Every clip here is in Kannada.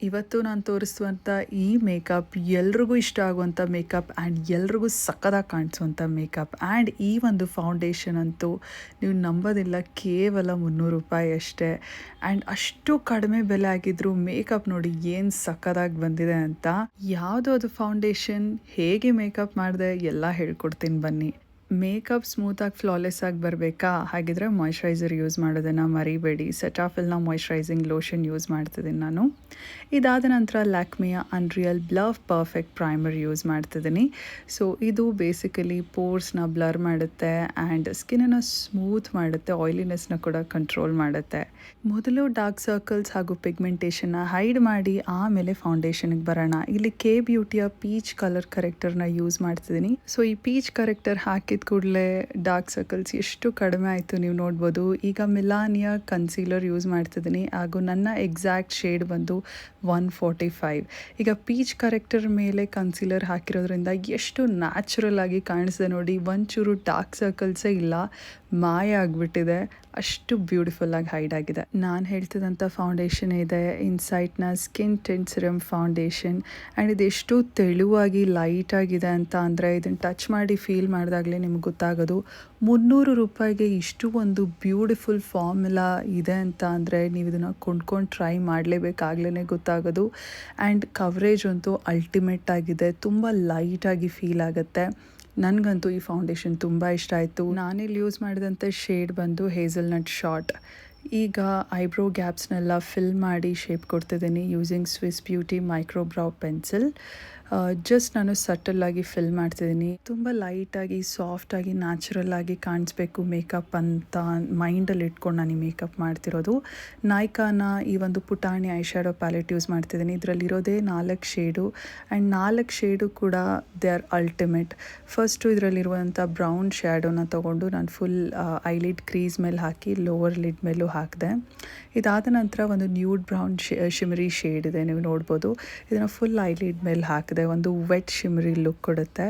ಇವತ್ತು ನಾನು ತೋರಿಸುವಂಥ ಈ ಮೇಕಪ್ ಎಲ್ರಿಗೂ ಇಷ್ಟ ಆಗುವಂಥ ಮೇಕಪ್ ಆ್ಯಂಡ್ ಎಲ್ರಿಗೂ ಸಕ್ಕದಾಗಿ ಕಾಣಿಸುವಂಥ ಮೇಕಪ್ ಆ್ಯಂಡ್ ಈ ಒಂದು ಫೌಂಡೇಶನ್ ಅಂತೂ ನೀವು ನಂಬೋದಿಲ್ಲ, ಕೇವಲ 300 ರೂಪಾಯಿ ಅಷ್ಟೇ. ಆ್ಯಂಡ್ ಅಷ್ಟು ಕಡಿಮೆ ಬೆಲೆ ಆಗಿದ್ರು ಮೇಕಪ್ ನೋಡಿ ಏನು ಸಕ್ಕದಾಗಿ ಬಂದಿದೆ ಅಂತ. ಯಾವುದು ಅದು ಫೌಂಡೇಶನ್, ಹೇಗೆ ಮೇಕಪ್ ಮಾಡಿದೆ ಎಲ್ಲ ಹೇಳ್ಕೊಡ್ತೀನಿ ಬನ್ನಿ. ಮೇಕಪ್ ಸ್ಮೂತಾಗಿ ಫ್ಲಾಲೆಸ್ ಆಗಿ ಬರಬೇಕಾ, ಹಾಗಿದ್ರೆ ಮಾಯ್ಶ್ಚರೈಸರ್ ಯೂಸ್ ಮಾಡೋದನ್ನು ಮರಿಬೇಡಿ. ಸೆಟಾಫಿಲ್ನ ಮಾಯ್ಶ್ಚರೈಸಿಂಗ್ ಲೋಷನ್ ಯೂಸ್ ಮಾಡ್ತಿದ್ದೀನಿ ನಾನು. ಇದಾದ ನಂತರ ಲ್ಯಾಕ್ಮಿಯ unreal blur perfect primer use ಮಾಡ್ತಿದ್ದೀನಿ. ಸೊ ಇದು ಬೇಸಿಕಲಿ ಪೋರ್ಸ್ನ ಬ್ಲರ್ ಮಾಡುತ್ತೆ ಆ್ಯಂಡ್ ಸ್ಕಿನ್ನನ್ನು ಸ್ಮೂತ್ ಮಾಡುತ್ತೆ, ಆಯಿಲಿನೆಸ್ನ ಕೂಡ ಕಂಟ್ರೋಲ್ ಮಾಡುತ್ತೆ. ಮೊದಲು ಡಾರ್ಕ್ ಸರ್ಕಲ್ಸ್ ಹಾಗೂ ಪಿಗ್ಮೆಂಟೇಷನ್ನ ಹೈಡ್ ಮಾಡಿ ಆಮೇಲೆ ಫೌಂಡೇಶನ್ಗೆ ಬರೋಣ. ಇಲ್ಲಿ ಕೆ ಬ್ಯೂಟಿಯ ಪೀಚ್ ಕಲರ್ ಕರೆಕ್ಟರ್ನ ಯೂಸ್ ಮಾಡ್ತಿದ್ದೀನಿ. ಸೊ ಈ ಪೀಚ್ ಕರೆಕ್ಟರ್ ಹಾಕಿದ ಕೂಡಲೇ ಡಾರ್ಕ್ ಸರ್ಕಲ್ಸ್ ಎಷ್ಟು ಕಡಿಮೆ ಆಯಿತು ನೀವು ನೋಡ್ಬೋದು. ಈಗ ಮಿಲಾನಿಯಾ ಕನ್ಸೀಲರ್ ಯೂಸ್ ಮಾಡ್ತಿದ್ದೀನಿ ಹಾಗೂ ನನ್ನ ಎಕ್ಸಾಕ್ಟ್ ಶೇಡ್ ಬಂದು 145. ಈಗ ಪೀಚ್ ಕರೆಕ್ಟರ್ ಮೇಲೆ ಕನ್ಸೀಲರ್ ಹಾಕಿರೋದ್ರಿಂದ ಎಷ್ಟು ನ್ಯಾಚುರಲ್ ಆಗಿ ಕಾಣಿಸ್ದೆ ನೋಡಿ. ಒಂಚೂರು ಡಾರ್ಕ್ ಸರ್ಕಲ್ಸೇ ಇಲ್ಲ, ಮಾಯ ಆಗಿಬಿಟ್ಟಿದೆ, ಅಷ್ಟು ಬ್ಯೂಟಿಫುಲ್ಲಾಗಿ ಹೈಡ್ ಆಗಿದೆ. ನಾನು ಹೇಳ್ತಿದ್ದಂಥ ಫೌಂಡೇಶನ್ ಇದೆ ಇನ್ಸೈಟ್ನ skin tint serum foundation. And ಇದೆಷ್ಟು ತೆಳುವಾಗಿ ಲೈಟಾಗಿದೆ ಅಂತ ಅಂದರೆ ಇದನ್ನು ಟಚ್ ಮಾಡಿ ಫೀಲ್ ಮಾಡಿದಾಗಲೇ ನಿಮ್ಗೆ ಗೊತ್ತಾಗೋದು. 300 ರೂಪಾಯಿಗೆ ಇಷ್ಟು ಒಂದು ಬ್ಯೂಟಿಫುಲ್ ಫಾರ್ಮುಲಾ ಇದೆ ಅಂತ ಅಂದರೆ ನೀವು ಇದನ್ನು ಕೊಂಡ್ಕೊಂಡು ಟ್ರೈ ಮಾಡಲೇಬೇಕಾಗ್ಲೇ ಗೊತ್ತಾಗೋದು. ಆ್ಯಂಡ್ ಕವರೇಜ್ ಅಂತೂ ಅಲ್ಟಿಮೇಟ್ ಆಗಿದೆ, ತುಂಬ ಲೈಟಾಗಿ ಫೀಲ್ ಆಗುತ್ತೆ. ನನಗಂತೂ ಈ ಫೌಂಡೇಶನ್ ತುಂಬ ಇಷ್ಟ ಆಯಿತು. ನಾನಿಲ್ಲಿ ಯೂಸ್ ಮಾಡಿದಂಥ ಶೇಡ್ ಬಂದು ಹೇಝಲ್ನಟ್ ಶಾರ್ಟ್. ಈಗ ಐಬ್ರೋ ಗ್ಯಾಪ್ಸ್ನೆಲ್ಲ ಫಿಲ್ ಮಾಡಿ ಶೇಪ್ ಕೊಡ್ತಿದ್ದೀನಿ using Swiss beauty micro brow pencil. Just ನಾನು ಸಟಲಾಗಿ ಫಿಲ್ ಮಾಡ್ತಿದ್ದೀನಿ. ತುಂಬ ಲೈಟಾಗಿ ಸಾಫ್ಟಾಗಿ ನ್ಯಾಚುರಲ್ ಆಗಿ ಕಾಣಿಸ್ಬೇಕು ಮೇಕಪ್ ಅಂತ ಮೈಂಡಲ್ಲಿ ಇಟ್ಕೊಂಡು ನಾನು ಈ ಮೇಕಪ್ ಮಾಡ್ತಿರೋದು. ನಾಯ್ಕಾನ ಈ ಒಂದು ಪುಟಾಣಿ ಐ ಶ್ಯಾಡೋ ಪ್ಯಾಲೆಟ್ ಯೂಸ್ ಮಾಡ್ತಿದ್ದೀನಿ. ಇದರಲ್ಲಿರೋದೇ 4 ಶೇಡು ಆ್ಯಂಡ್ 4 ಶೇಡು ಕೂಡ ದೇ ಆರ್ ಅಲ್ಟಿಮೇಟ್. ಫಸ್ಟು ಇದರಲ್ಲಿರುವಂಥ ಬ್ರೌನ್ ಶ್ಯಾಡೋನ ತೊಗೊಂಡು ನಾನು ಫುಲ್ ಐಲಿಡ್ ಕ್ರೀಸ್ ಮೇಲೆ ಹಾಕಿ ಲೋವರ್ ಲಿಡ್ ಮೇಲೂ ಹಾಕಿದೆ. ಇದಾದ ನಂತರ ಒಂದು ನ್ಯೂಡ್ ಬ್ರೌನ್ ಶಿಮರಿ ಶೇಡ್ ಇದೆ, ನೀವು ನೋಡ್ಬೋದು. ಇದನ್ನು ಫುಲ್ ಐಲಿಡ್ ಮೇಲೆ ಹಾಕಿದೆ, ಒಂದು ವೆಟ್ ಶಿಮರಿ ಲುಕ್ ಕೊಡುತ್ತೆ.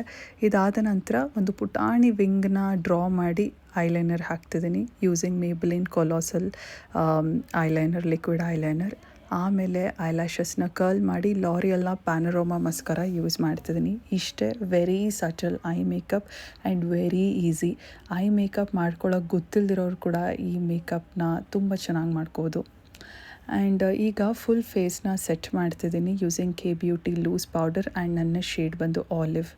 ಇದಾದ ನಂತರ ಒಂದು ಪುಟಾಣಿ ವಿಂಗ್ನ ಡ್ರಾ ಮಾಡಿ ಐಲೈನರ್ ಹಾಕ್ತಿದ್ದೀನಿ using Maybelline colossal eyeliner, liquid eyeliner. ಆಮೇಲೆ ಐಲ್ಯಾಶಸ್ನ ಕರ್ಲ್ ಮಾಡಿ ಲಾರಿಯಲ್ನ ಪ್ಯಾನರೋಮಾ ಮಸ್ಕರ ಯೂಸ್ ಮಾಡ್ತಿದ್ದೀನಿ. ಇಷ್ಟೇ, very subtle I makeup and very easy. I makeup ಮಾಡ್ಕೊಳ್ಳೋಕೆ ಗೊತ್ತಿಲ್ದಿರೋರು ಕೂಡ ಈ ಮೇಕಪ್ನ ತುಂಬ ಚೆನ್ನಾಗಿ ಮಾಡ್ಕೋಬೋದು. ಆ್ಯಂಡ್ ಈಗ ಫುಲ್ ಫೇಸ್ನ ಸೆಟ್ ಮಾಡ್ತಿದ್ದೀನಿ using K beauty loose powder and ನನ್ನ ಶೇಡ್ ಬಂದು ಆಲಿವ್.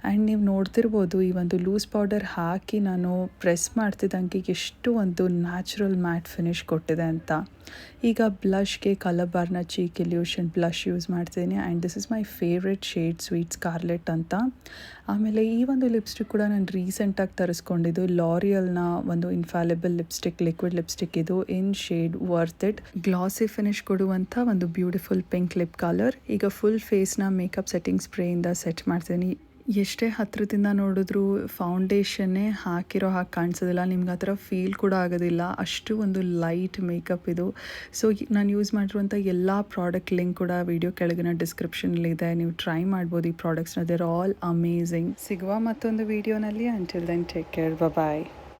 ಆ್ಯಂಡ್ ನೀವು ನೋಡ್ತಿರ್ಬೋದು ಈ ಒಂದು ಲೂಸ್ ಪೌಡರ್ ಹಾಕಿ ನಾನು ಪ್ರೆಸ್ ಮಾಡ್ತಿದ್ದಂಗೆ ಎಷ್ಟು ಒಂದು ನ್ಯಾಚುರಲ್ ಮ್ಯಾಟ್ ಫಿನಿಶ್ ಕೊಟ್ಟಿದೆ ಅಂತ. ಈಗ ಬ್ಲಷ್ಗೆ ಕಲಬಾರ್ನ ಚೀಕ್ ಇಲ್ಯೂಷನ್ ಬ್ಲಷ್ ಯೂಸ್ ಮಾಡ್ತಿದ್ದೀನಿ and this is my favourite shade sweet scarlet ಅಂತ. ಆಮೇಲೆ ಈ ಒಂದು ಲಿಪ್ಸ್ಟಿಕ್ ಕೂಡ ನಾನು ರೀಸೆಂಟಾಗಿ ತರಿಸ್ಕೊಂಡಿದ್ದು ಲಾರಿಯಲ್ನ ಒಂದು ಇನ್ಫ್ಯಾಲಿಬಲ್ ಲಿಪ್ಸ್ಟಿಕ್, ಲಿಕ್ವಿಡ್ ಲಿಪ್ಸ್ಟಿಕ್ ಇದು in shade worth it. Glossy finish ಕೊಡುವಂಥ ಒಂದು ಬ್ಯೂಟಿಫುಲ್ ಪಿಂಕ್ ಲಿಪ್ ಕಲರ್. ಈಗ ಫುಲ್ ಫೇಸ್ನ ಮೇಕಪ್ ಸೆಟ್ಟಿಂಗ್ ಸ್ಪ್ರೇಯಿಂದ ಸೆಟ್ ಮಾಡ್ತೀನಿ. ಎಷ್ಟೇ ಹತ್ತಿರದಿಂದ ನೋಡಿದ್ರೂ ಫೌಂಡೇಶನ್ನೇ ಹಾಕಿರೋ ಹಾಗೆ ಕಾಣಿಸೋದಿಲ್ಲ, ನಿಮ್ಗೆ ಆ ಥರ ಫೀಲ್ ಕೂಡ ಆಗೋದಿಲ್ಲ, ಅಷ್ಟು ಒಂದು ಲೈಟ್ ಮೇಕಪ್ ಇದು. ಸೊ ನಾನು ಯೂಸ್ ಮಾಡಿರುವಂಥ ಎಲ್ಲ ಪ್ರಾಡಕ್ಟ್ ಲಿಂಕ್ ಕೂಡ ವಿಡಿಯೋ ಕೆಳಗಿನ ಡಿಸ್ಕ್ರಿಪ್ಷನಲ್ಲಿದೆ, ನೀವು ಟ್ರೈ ಮಾಡ್ಬೋದು ಈ ಪ್ರಾಡಕ್ಟ್ಸ್ನ. There all amazing. ಸಿಗುವ ಮತ್ತೊಂದು ವಿಡಿಯೋನಲ್ಲಿ. ಅಂಟಿಲ್ ದೆನ್ ಟೇಕ್ ಕೇರ್, ಬಾಯ್.